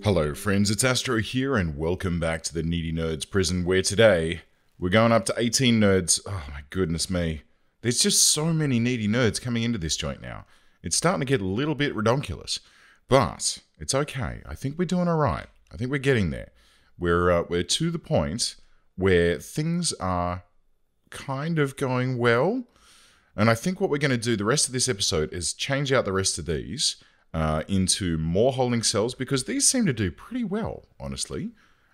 Hello friends, it's Astro here and welcome back to the Needy Nerds prison, where today we're going up to 18 nerds. Oh my goodness me. There's just so many needy nerds coming into this joint now. It's starting to get a little bit redonkulous, but it's okay. I think we're doing alright. I think we're getting there. We're to the point where things are kind of going well, and I think what we're going to do the rest of this episode is change out the rest of these into more holding cells, because these seem to do pretty well, honestly.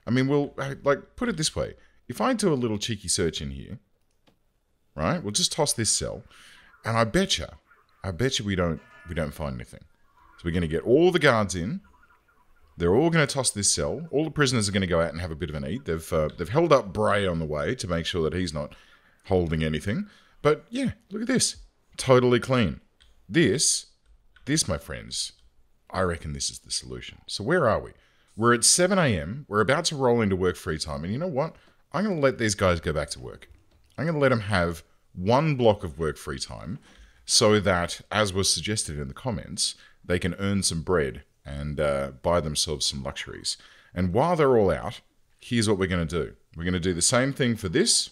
I mean, we'll, like, put it this way. If I do a little cheeky search in here, right, we'll just toss this cell, and I betcha we don't find anything. So we're going to get all the guards in. They're all going to toss this cell. All the prisoners are going to go out and have a bit of an eat. They've held up Bray on the way to make sure that he's not holding anything. But yeah, look at this. Totally clean. This, my friends, I reckon this is the solution. So where are we? We're at 7 a.m. We're about to roll into work free time. And you know what? I'm going to let these guys go back to work. I'm going to let them have one block of work free time so that, as was suggested in the comments, they can earn some bread and buy themselves some luxuries. And while they're all out, here's what we're going to do. We're going to do the same thing for this,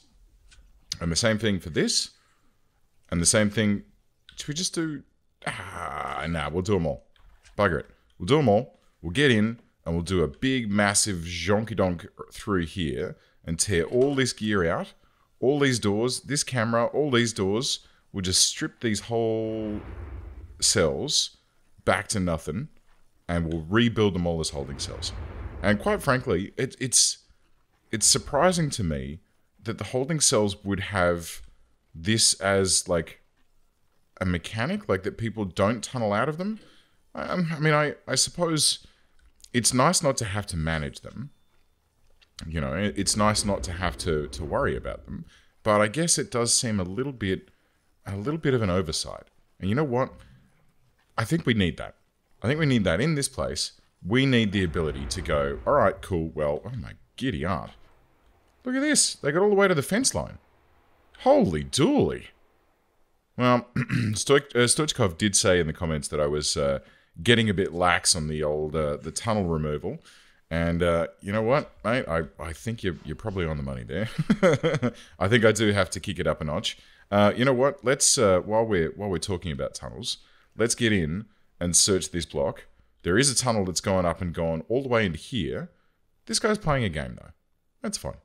and the same thing for this, and the same thing. Should we just do... nah, we'll do them all. Bugger it. We'll do them all. We'll get in, and we'll do a big, massive zonky-donk through here and tear all this gear out, all these doors, this camera, all these doors. We'll just strip these whole cells back to nothing, and we'll rebuild them all as holding cells. And quite frankly, it's surprising to me that the holding cells would have this as, like, a mechanic, like that people don't tunnel out of them. I mean, I suppose it's nice not to have to manage them. You know, it's nice not to have to worry about them. But I guess it does seem a little bit of an oversight. And you know what? I think we need that. I think we need that in this place. We need the ability to go, all right, cool, well, oh my giddy aunt. Look at this. They got all the way to the fence line. Holy dooly. Well, Stoichkov did say in the comments that I was getting a bit lax on the old the tunnel removal. And you know what, mate? I think you're probably on the money there. I think I do have to kick it up a notch. You know what? Let's while we're talking about tunnels, let's get in and search this block. There is a tunnel that's going up and gone all the way into here. This guy's playing a game though. That's fine.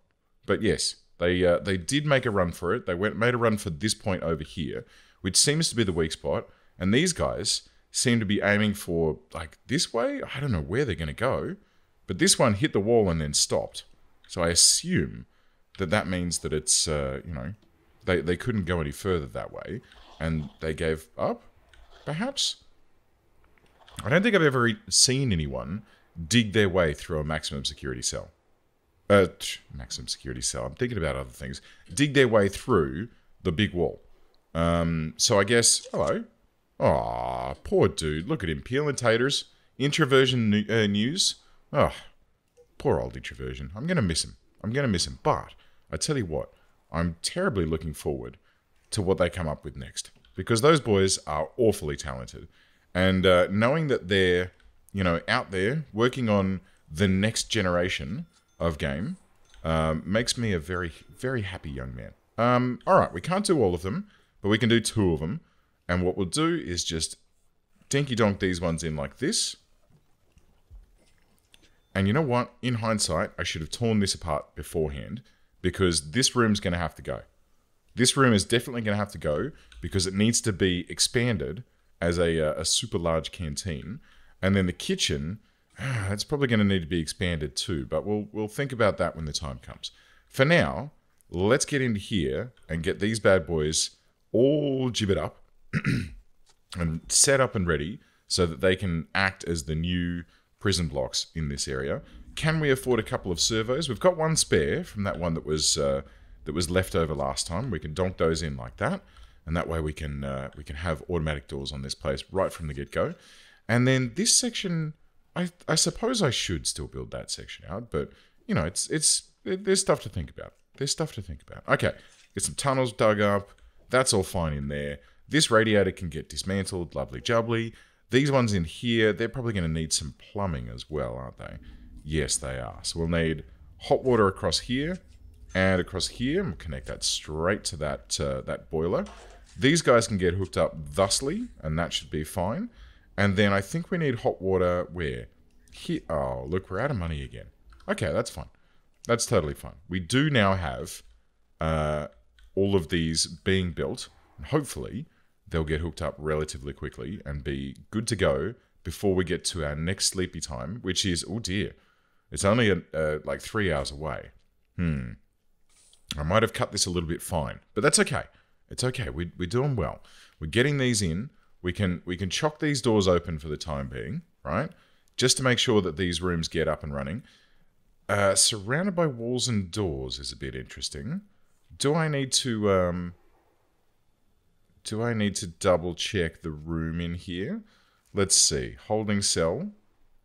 But yes, they did make a run for it. They made a run for this point over here, which seems to be the weak spot. And these guys seem to be aiming for, like, this way. I don't know where they're going to go. But this one hit the wall and then stopped. So I assume that means that it's, you know, they couldn't go any further that way. And they gave up, perhaps? I don't think I've ever seen anyone dig their way through a maximum security cell. Maximum security cell. I'm thinking about other things. Dig their way through the big wall. So I guess, hello. Aw, poor dude. Look at him. Peeling taters. Introversion news. Oh, poor old introversion. I'm going to miss him. But I tell you what, I'm terribly looking forward to what they come up with next. Because those boys are awfully talented. And knowing that they're, you know, out there working on the next generation of game makes me a very, very happy young man. All right, we can't do all of them, but we can do 2 of them. And what we'll do is just dinky-donk these ones in like this. And you know what? In hindsight, I should have torn this apart beforehand, because this room's going to have to go. This room is definitely going to have to go because it needs to be expanded as a super large canteen. And then the kitchen, it's probably going to need to be expanded too, but we'll think about that when the time comes. For now, let's get into here and get these bad boys all gibbered up and set up and ready so that they can act as the new prison blocks in this area. Can we afford a couple of servos? We've got one spare from that one that was left over last time. We can donk those in like that, and that way we can have automatic doors on this place right from the get-go. And then this section, I suppose I should still build that section out, but you know, there's stuff to think about. Okay, get some tunnels dug up. That's all fine in there. This radiator can get dismantled, lovely jubbly. These ones in here, they're probably going to need some plumbing as well, aren't they? Yes, they are. So we'll need hot water across here and across here. And we'll connect that straight to that boiler. These guys can get hooked up thusly, and that should be fine. And then I think we need hot water where? Here. Oh, look, we're out of money again. Okay, that's fine. That's totally fine. We do now have all of these being built. And hopefully, they'll get hooked up relatively quickly and be good to go before we get to our next sleepy time, which is, oh dear, it's only like 3 hours away. I might have cut this a little bit fine, but that's okay. It's okay. We're doing well. We're getting these in. We can chock these doors open for the time being, right? Just to make sure that these rooms get up and running. Surrounded by walls and doors is a bit interesting. Do I need to double check the room in here? Let's see. Holding cell.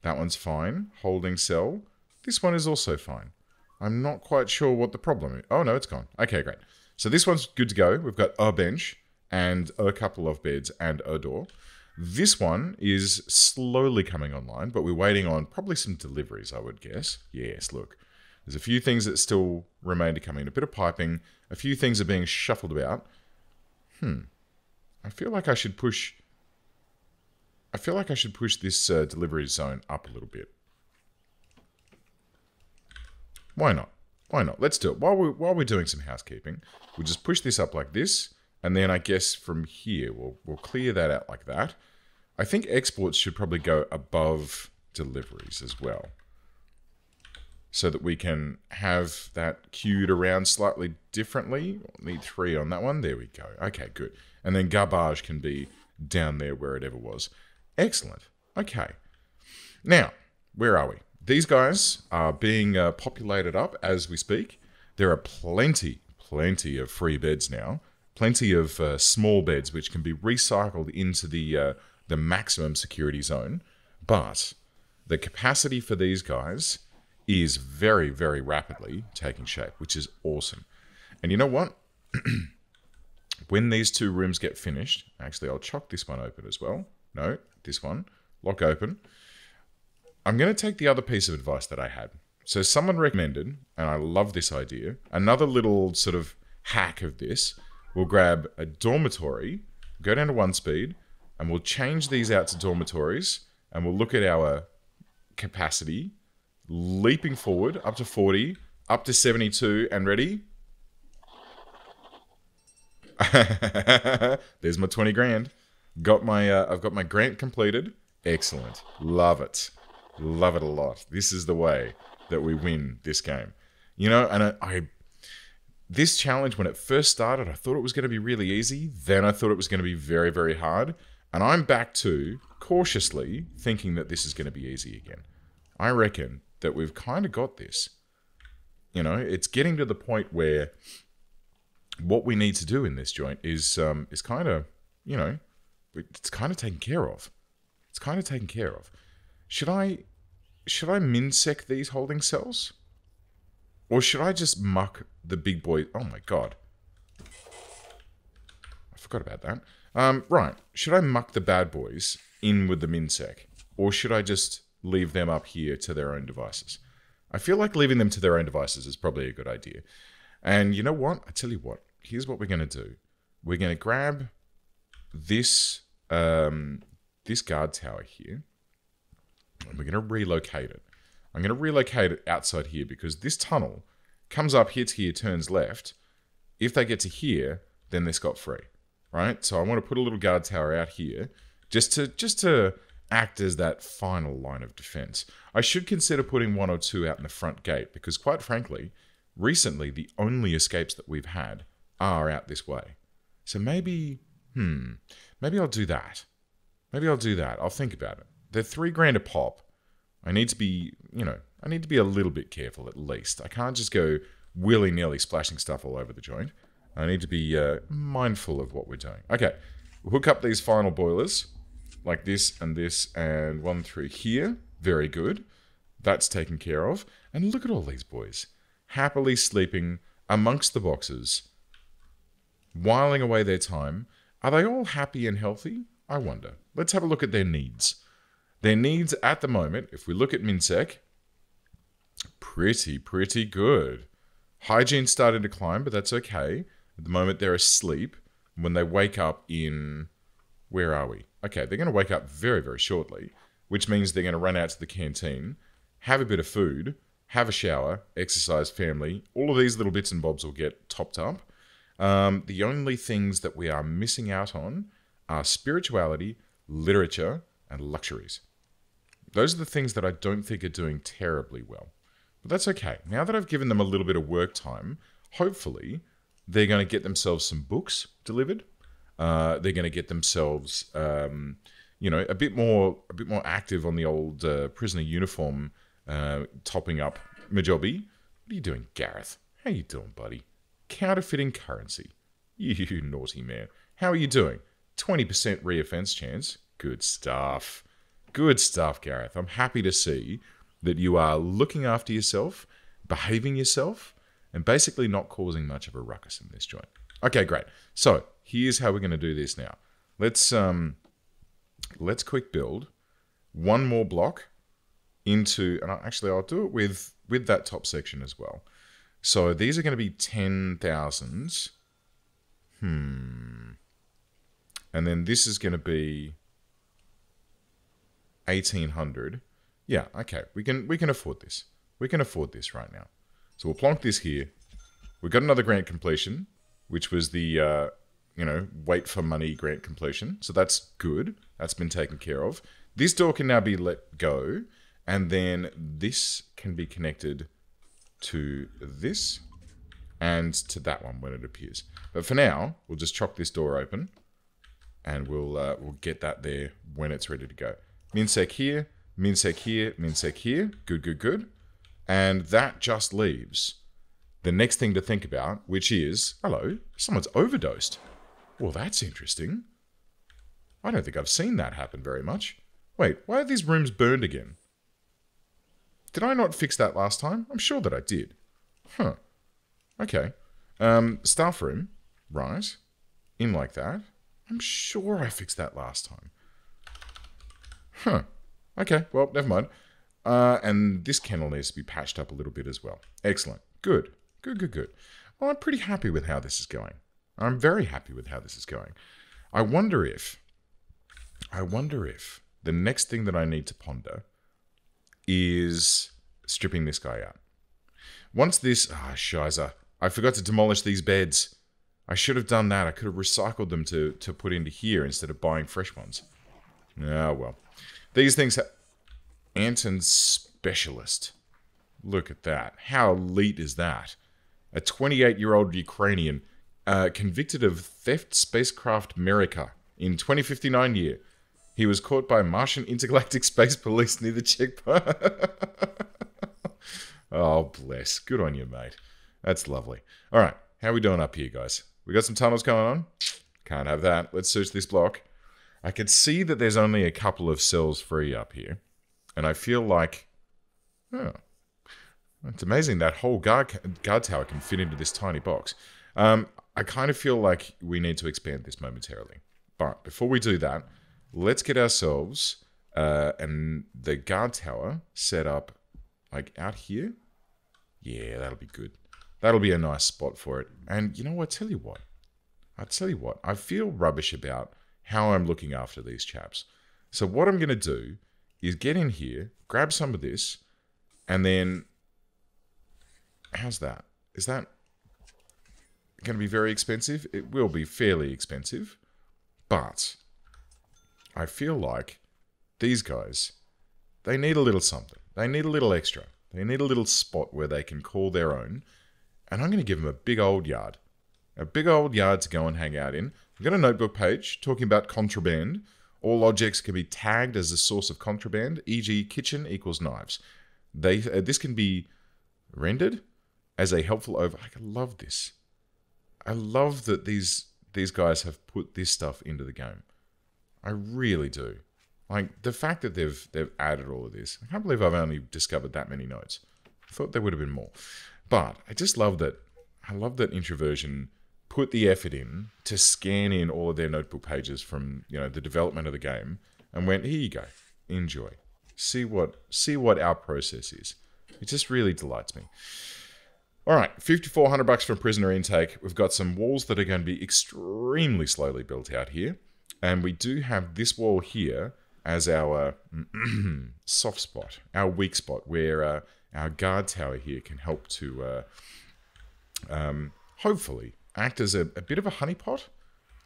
That one's fine. Holding cell. This one is also fine. I'm not quite sure what the problem is. Oh, no, it's gone. Okay, great. So this one's good to go. We've got a bench and a couple of beds and a door. This one is slowly coming online, but we're waiting on probably some deliveries, I would guess. Yes, look. There's a few things that still remain to come in. A bit of piping. A few things are being shuffled about. I feel like I should push this delivery zone up a little bit. Why not? Why not? Let's do it. While we're doing some housekeeping, we'll just push this up like this, and then I guess from here we'll clear that out like that. I think exports should probably go above deliveries as well, so that we can have that queued around slightly differently. Need 3 on that one. There we go. Okay, good. And then garbage can be down there where it ever was. Excellent. Okay. Now, where are we? These guys are being populated up as we speak. There are plenty of free beds now. Plenty of small beds which can be recycled into the maximum security zone. But the capacity for these guys is very, very rapidly taking shape, which is awesome. And you know what? When these 2 rooms get finished, actually I'll chock this one open as well. No, this one. Lock open. I'm going to take the other piece of advice that I had. So someone recommended, and I love this idea, another little sort of hack of this. We'll grab a dormitory, go down to 1 speed, and we'll change these out to dormitories, and we'll look at our capacity, leaping forward up to 40, up to 72, and ready? There's my 20 grand. I've got my grant completed. Excellent. Love it. Love it a lot. This is the way that we win this game. You know, and this challenge, when it first started, I thought it was going to be really easy. Then I thought it was going to be very, very hard. And I'm back to cautiously thinking that this is going to be easy again. I reckon that we've kind of got this. You know, it's getting to the point where what we need to do in this joint is kind of, you know, it's kind of taken care of. It's kind of taken care of. Should I min-sec these holding cells? Or should I just muck the big boy? Oh my god. I forgot about that. Right. Should I muck the bad boys in with the min-sec? Or should I just leave them up here to their own devices? I feel like leaving them to their own devices is probably a good idea. And you know what? I tell you what. Here's what we're going to do. We're going to grab this this guard tower here. And we're going to relocate it. I'm going to relocate it outside here because this tunnel comes up, hits here, turns left. If they get to here, then they're scot-free, right? So I want to put a little guard tower out here just to act as that final line of defense. I should consider putting 1 or 2 out in the front gate because, quite frankly, recently the only escapes that we've had are out this way. So maybe I'll do that. Maybe I'll do that. I'll think about it. They're $3 grand a pop. I need to be, I need to be a little bit careful at least. I can't just go willy-nilly splashing stuff all over the joint. I need to be mindful of what we're doing. Okay, we'll hook up these final boilers like this, and 1 through here. Very good. That's taken care of. And look at all these boys. Happily sleeping amongst the boxes, whiling away their time. Are they all happy and healthy? I wonder. Let's have a look at their needs. Their needs at the moment, if we look at MinSec, pretty good. Hygiene started to climb, but that's okay. At the moment, they're asleep. When they wake up in... Where are we? Okay, they're going to wake up very shortly, which means they're going to run out to the canteen, have a bit of food, have a shower, exercise, family. All of these little bits and bobs will get topped up. The only things that we are missing out on are spirituality, literature, and luxuries. Those are the things that I don't think are doing terribly well. But that's okay. Now that I've given them a little bit of work time, hopefully they're going to get themselves some books delivered. They're going to get themselves, a bit more active on the old prisoner uniform, topping up Majobi. What are you doing, Gareth? How you doing, buddy? Counterfeiting currency. You naughty man. How are you doing? 20% re-offense chance. Good stuff. Good stuff, Gareth. I'm happy to see that you are looking after yourself, behaving yourself, and basically not causing much of a ruckus in this joint. Okay, great. So here's how we're going to do this now. Let's quick build one more block into, and I'll do it with that top section as well. So these are going to be 10,000s. And then this is going to be 1,800. Yeah, okay. We can afford this. We can afford this right now. So we'll plonk this here. We've got another grant completion, which was the, wait for money grant completion. So that's good. That's been taken care of. This door can now be let go. And then this can be connected to this and to that one when it appears. But for now, we'll just chop this door open and we'll get that there when it's ready to go. MinSec here, MinSec here, MinSec here. Good. And that just leaves the next thing to think about, which is, hello, someone's overdosed. Well, that's interesting. I don't think I've seen that happen very much. Wait, why are these rooms burned again? Did I not fix that last time? I'm sure that I did. Huh. Okay. Staff room. Right. In like that. I'm sure I fixed that last time. Huh. Okay, well, never mind. And this kennel needs to be patched up a little bit as well. Excellent. Good. Well, I'm pretty happy with how this is going. I'm very happy with how this is going. I wonder if the next thing that I need to ponder is stripping this guy out. Once this... shiza. I forgot to demolish these beds. I should have done that. I could have recycled them to put into here instead of buying fresh ones. Ah, well. These things... Anton Specialist. Look at that. How elite is that? A 28-year-old Ukrainian convicted of theft spacecraft America in 2059 year. He was caught by Martian Intergalactic Space Police near the checkpoint. Oh, bless. Good on you, mate. That's lovely. All right. How are we doing up here, guys? We got some tunnels going on? Can't have that. Let's search this block. I can see that there's only a couple of cells free up here. And I feel like... Oh, it's amazing that whole guard tower can fit into this tiny box. I kind of feel like we need to expand this momentarily. But before we do that, let's get ourselves and the guard tower set up like out here. Yeah, that'll be good. That'll be a nice spot for it. And you know what? I'll tell you what. I feel rubbish about how I'm looking after these chaps. So what I'm going to do is get in here, grab some of this, and then... How's that? Is that going to be very expensive? It will be fairly expensive. But I feel like these guys, they need a little something. They need a little extra. They need a little spot where they can call their own. And I'm going to give them a big old yard. A big old yard to go and hang out in. I've got a notebook page talking about contraband. All objects can be tagged as a source of contraband, e.g. kitchen equals knives. This can be rendered as a helpful I love this. I love that these guys have put this stuff into the game. I really do. Like, the fact that they've added all of this. I can't believe I've only discovered that many notes. I thought there would have been more. But I just love that. I love that Introversion put the effort in to scan in all of their notebook pages from, you know, the development of the game and went, here you go, enjoy. See what our process is. It just really delights me. All right, $5,400 from prisoner intake. We've got some walls that are going to be extremely slowly built out here. And we do have this wall here as our soft spot, our weak spot, where our guard tower here can help to hopefully act as a bit of a honeypot,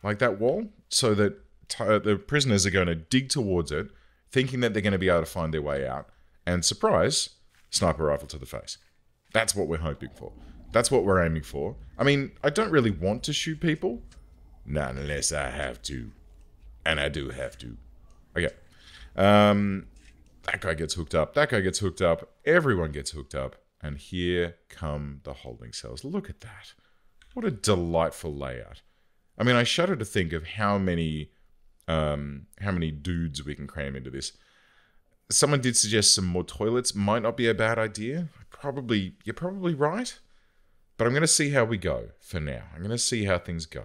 like that wall, so that the prisoners are going to dig towards it, thinking that they're going to be able to find their way out. And surprise, sniper rifle to the face. That's what we're hoping for. That's what we're aiming for. I mean, I don't really want to shoot people. Not unless I have to. And I do have to. Okay. That guy gets hooked up. That guy gets hooked up. Everyone gets hooked up. And here come the holding cells. Look at that. What a delightful layout. I mean, I shudder to think of how many dudes we can cram into this. Someone did suggest some more toilets. Might not be a bad idea. You're probably right. But I'm going to see how we go for now. I'm going to see how things go.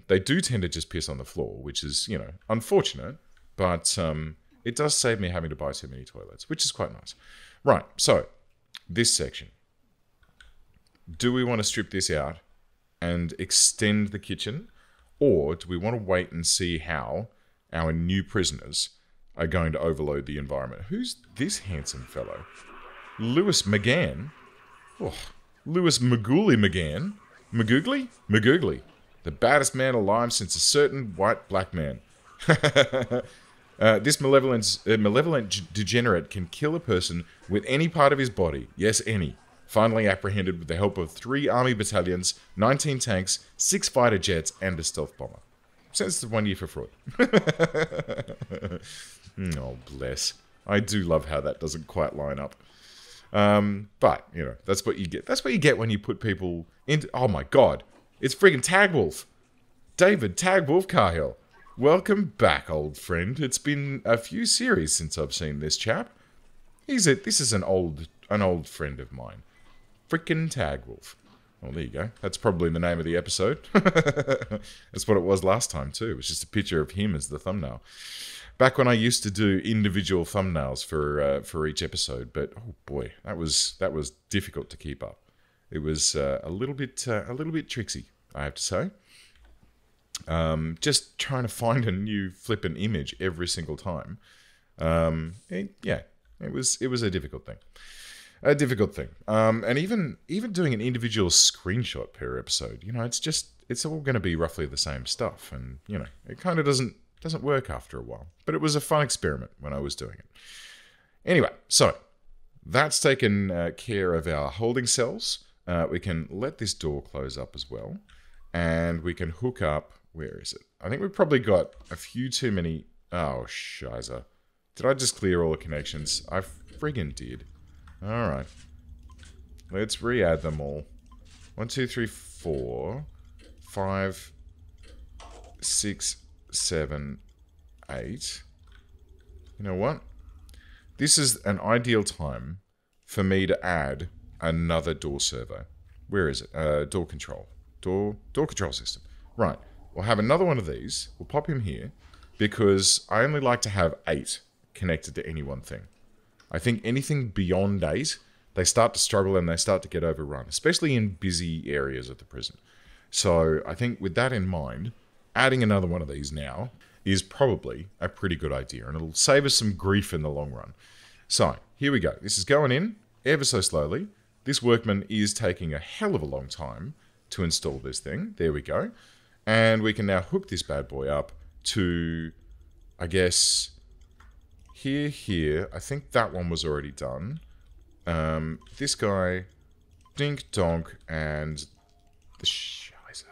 They do tend to just piss on the floor, which is, you know, unfortunate. But it does save me having to buy too many toilets, which is quite nice. Right, so this section. Do we want to strip this out and extend the kitchen? Or do we want to wait and see how our new prisoners are going to overload the environment? Who's this handsome fellow? Lewis McGann? Oh, Lewis Magoogly McGann? Magoogly? The baddest man alive since a certain white black man. This malevolent degenerate can kill a person with any part of his body. Yes, any. Finally apprehended with the help of 3 army battalions, 19 tanks, 6 fighter jets, and a stealth bomber. Sentenced to 1 year for fraud. Oh, bless. I do love how that doesn't quite line up. But, you know, that's what you get. That's what you get when you put people into... Oh, my God. It's friggin' Tag Wolf. David Tag Wolf Cahill. Welcome back, old friend. It's been a few series since I've seen this chap. This is an old friend of mine. Frickin' Tag Wolf. Well, there you go. That's probably the name of the episode. That's what it was last time, too. It was just a picture of him as the thumbnail. Back when I used to do individual thumbnails for each episode, but oh boy, that was difficult to keep up. It was a little bit tricksy, I have to say. Just trying to find a new flippant image every single time. It was a difficult thing. And even doing an individual screenshot per episode, you know, it's all going to be roughly the same stuff, and you know, it kind of doesn't work after a while. But it was a fun experiment when I was doing it. Anyway, so that's taken care of our holding cells. We can let this door close up as well, and we can hook up. Where is it? I think we've probably got a few too many. Oh, shiza. Did I just clear all the connections? I friggin' did. Alright. Let's re-add them all. 1, 2, 3, 4, 5, 6, 7, 8. You know what? This is an ideal time for me to add another door servo. Where is it? Door control. Door control system. Right. We'll have another one of these. We'll pop him here because I only like to have 8 connected to any one thing. I think anything beyond 8, they start to struggle and they start to get overrun, especially in busy areas of the prison. So I think with that in mind, adding another one of these now is probably a pretty good idea, and it'll save us some grief in the long run. So here we go. This is going in ever so slowly. This workman is taking a hell of a long time to install this thing. There we go. And we can now hook this bad boy up to, I guess, here. I think that one was already done. This guy, dink donk, and the shizer.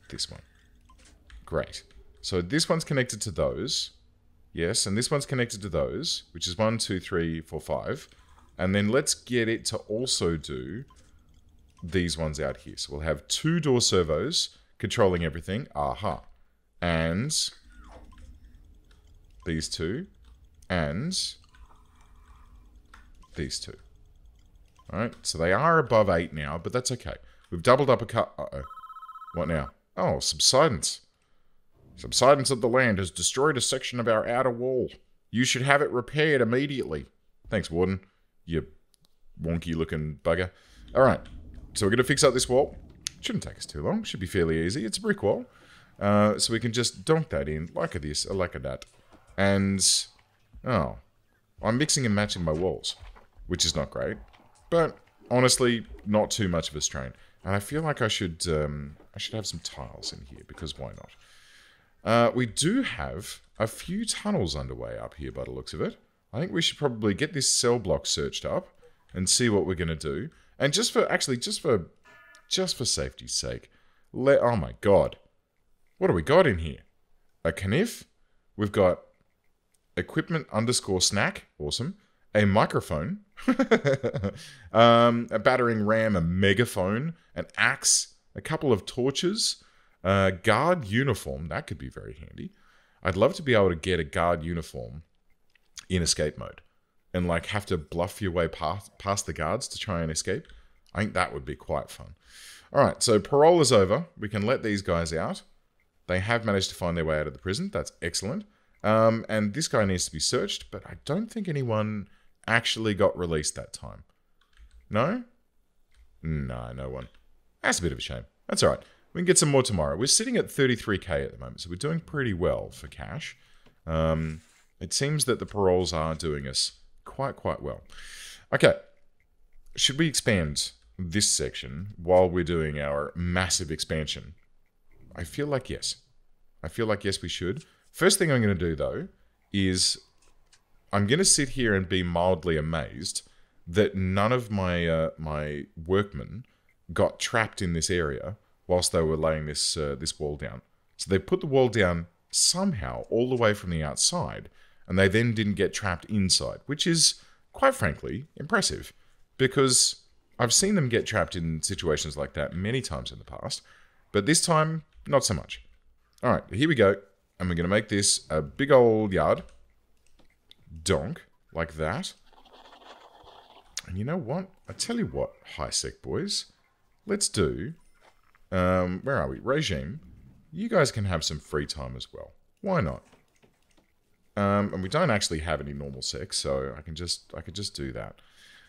This one. Great. So this one's connected to those. Yes, and this one's connected to those, which is 1, 2, 3, 4, 5. And then let's get it to also do these ones out here. So we'll have 2 door servos controlling everything. Aha. And these 2. And these 2. Alright, so they are above 8 now, but that's okay. We've doubled up a cut. Uh-oh. What now? Oh, subsidence. Subsidence of the land has destroyed a section of our outer wall. You should have it repaired immediately. Thanks, Warden. You wonky-looking bugger. All right. So we're going to fix up this wall. Shouldn't take us too long. Should be fairly easy. It's a brick wall. So we can just dunk that in like this, or like that. And, oh, I'm mixing and matching my walls, which is not great. But, honestly, not too much of a strain. And I feel like I should have some tiles in here, because why not? We do have a few tunnels underway up here by the looks of it. I think we should probably get this cell block searched up and see what we're going to do. And just for safety's sake, oh my god. What do we got in here? A Kniff. We've got equipment _ snack. Awesome. A microphone. A battering ram, a megaphone, an axe, a couple of torches, a guard uniform. That could be very handy. I'd love to be able to get a guard uniform in escape mode and like have to bluff your way past the guards to try and escape. I think that would be quite fun. All right, so parole is over. We can let these guys out. They have managed to find their way out of the prison. That's excellent. And this guy needs to be searched, but I don't think anyone actually got released that time. No? No, no one. That's a bit of a shame. That's all right. We can get some more tomorrow. We're sitting at 33k at the moment, so we're doing pretty well for cash. It seems that the paroles are doing us quite well. Okay. Should we expand this section while we're doing our massive expansion? I feel like yes. I feel like yes, we should. First thing I'm going to do, though, is I'm going to sit here and be mildly amazed that none of my my workmen got trapped in this area whilst they were laying this this wall down. So they put the wall down somehow all the way from the outside, and they then didn't get trapped inside, which is, quite frankly, impressive, because I've seen them get trapped in situations like that many times in the past, but this time, not so much. All right, here we go, and we're going to make this a big old yard. Donk, like that. And you know what? I tell you what, high sec boys, let's do, where are we? Regime. You guys can have some free time as well. Why not? And we don't actually have any normal sex, so I could just do that.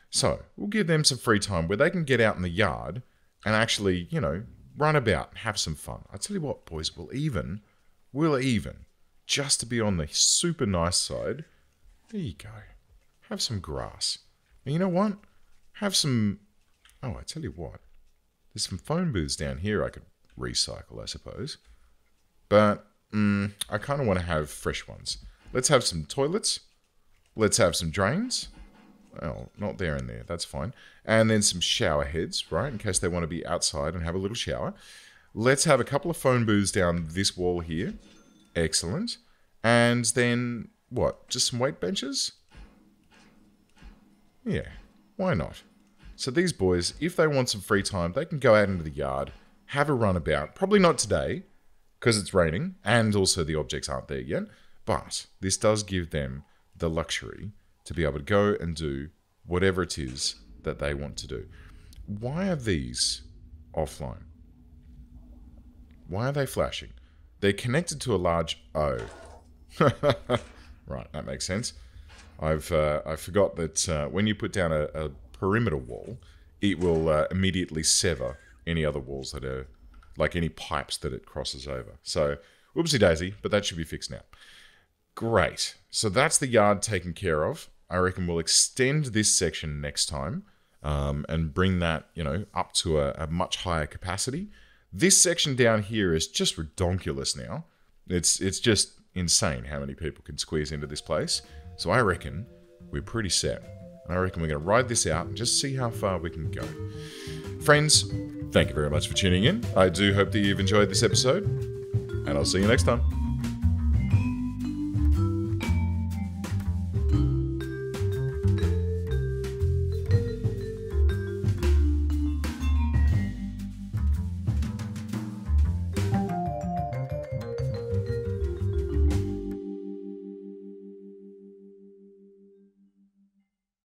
So we'll give them some free time where they can get out in the yard and actually, you know, run about and have some fun. I tell you what, boys, we'll even, just to be on the super nice side, there you go. Have some grass. And you know what? Have some, oh, I tell you what, there's some phone booths down here I could recycle, I suppose. But I kind of want to have fresh ones. Let's have some toilets. Let's have some drains. Well, not there and there. That's fine. And then some shower heads, right? In case they want to be outside and have a little shower. Let's have a couple of phone booths down this wall here. Excellent. And then, what? Just some weight benches? Yeah. Why not? So these boys, if they want some free time, they can go out into the yard, have a run about. Probably not today, because it's raining, and also the objects aren't there yet. But this does give them the luxury to be able to go and do whatever it is that they want to do. Why are these offline? Why are they flashing? They're connected to a large... Oh. Right, that makes sense. I forgot that when you put down a perimeter wall, it will immediately sever any other walls that are... like any pipes that it crosses over. So, whoopsie daisy, but that should be fixed now. Great. So that's the yard taken care of. I reckon we'll extend this section next time and bring that, you know, up to a much higher capacity. This section down here is just redonkulous now. It's just insane how many people can squeeze into this place. So I reckon we're pretty set. And I reckon we're going to ride this out and just see how far we can go. Friends, thank you very much for tuning in. I do hope that you've enjoyed this episode, and I'll see you next time.